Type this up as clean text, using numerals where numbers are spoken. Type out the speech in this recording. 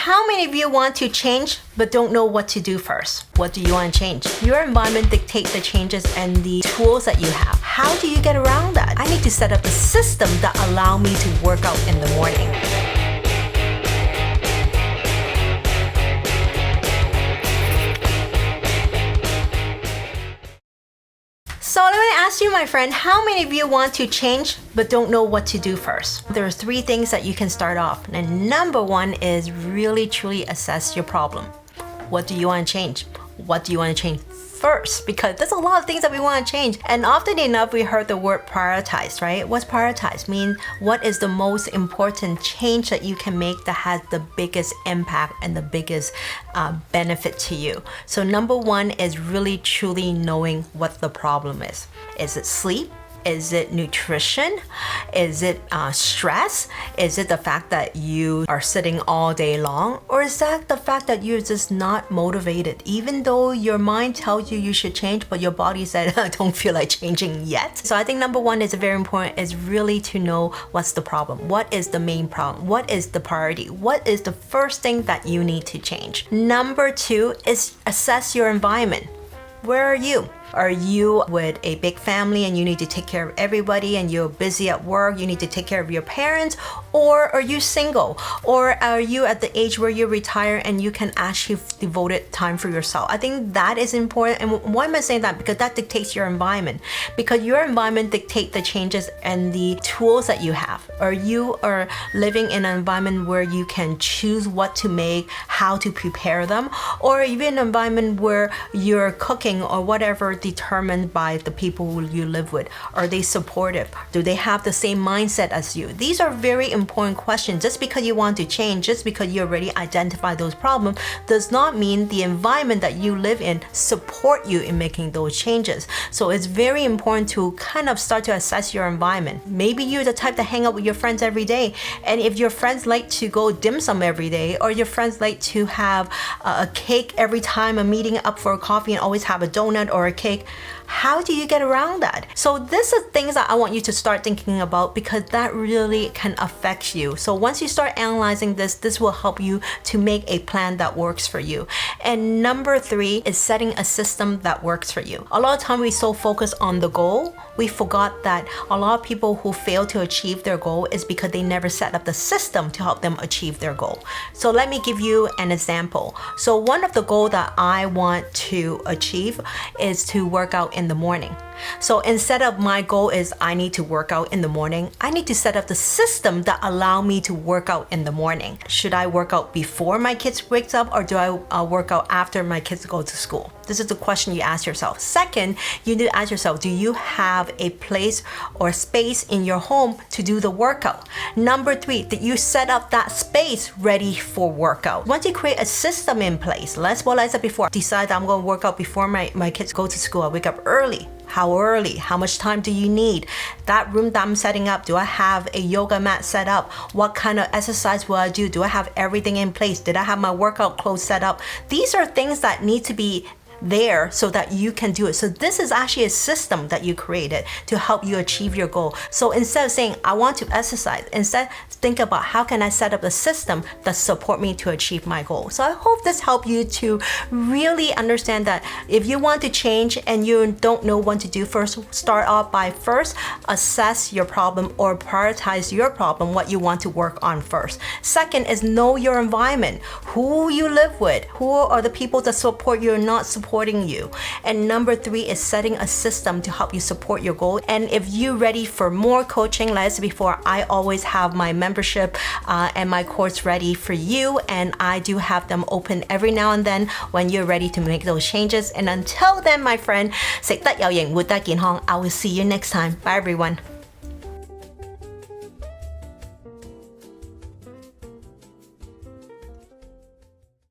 how many of you want to change but don't know what to do first? What do you want to change? Your environment dictates the changes and the tools that you have. How do you get around that? I need to set up a system that allow me to work out in the morning. So let me ask you, my friend, how many of you want to change but don't know what to do first? There are 3 things that you can start off. And number 1 is really truly assess your problem. What do you want to change? What do you want to change first? Because there's a lot of things that we want to change. And often enough, we heard the word prioritize, right? What's prioritize? Mean what is the most important change that you can make that has the biggest impact and the biggest benefit to you? So number 1 is really truly knowing what the problem is. Is it sleep? Is it nutrition? Is it stress? Is it the fact that you are sitting all day long? Or is that the fact that you're just not motivated? Even though your mind tells you you should change, but your body said, I don't feel like changing yet. So I think number 1 is very important, is really to know what's the problem. What is the main problem? What is the priority? What is the first thing that you need to change? Number 2 is assess your environment. Where are you? Are you with a big family and you need to take care of everybody and you're busy at work, you need to take care of your parents? Or are you single? Or are you at the age where you retire and you can actually devote time for yourself? I think that is important. And why am I saying that? Because that dictates your environment. Because your environment dictates the changes and the tools that you have. Or you are living in an environment where you can choose what to make, how to prepare them, or even an environment where you're cooking or whatever determined by the people who you live with. Are they supportive? Do they have the same mindset as you? These are very important questions. Just because you want to change, just because you already identify those problems, does not mean the environment that you live in support you in making those changes. So it's very important to kind of start to assess your environment. Maybe you're the type to hang out with your friends every day, and if your friends like to go dim sum every day, or your friends like to have a cake every time a meeting up for a coffee and always have a donut or a cake, how do you get around that? So this is things that I want you to start thinking about, because that really can affect you. So once you start analyzing this will help you to make a plan that works for you. And number 3 is setting a system that works for you. A lot of time we so focus on the goal, we forgot that a lot of people who fail to achieve their goal is because they never set up the system to help them achieve their goal. So let me give you an example. So one of the goals that I want to achieve is to work out in the morning. So instead of my goal is I need to work out in the morning, I need to set up the system that allow me to work out in the morning. Should I work out before my kids wakes up, or do I work out after my kids go to school? This is the question you ask yourself. Second, you need to ask yourself, do you have a place or space in your home to do the workout? Number 3, did you set up that space ready for workout? Once you create a system in place, what I said before, decide I'm going to work out before my kids go to school. I wake up early. How early? How much time do you need? That room that I'm setting up, do I have a yoga mat set up? What kind of exercise will I do? Do I have everything in place? Did I have my workout clothes set up? These are things that need to be there so that you can do it. So this is actually a system that you created to help you achieve your goal. So instead of saying I want to exercise, instead think about how can I set up a system that support me to achieve my goal. So I hope this helped you to really understand that if you want to change and you don't know what to do first, start off by first assess your problem or prioritize your problem, what you want to work on first. Second is know your environment, who you live with, who are the people that support you or not supporting you. And number 3 is setting a system to help you support your goal. And if you're ready for more coaching, like I said before, I always have my membership and my course ready for you, and I do have them open every now and then when you're ready to make those changes. And until then, my friend, 食得有型，活得健康. I will see you next time. Bye everyone.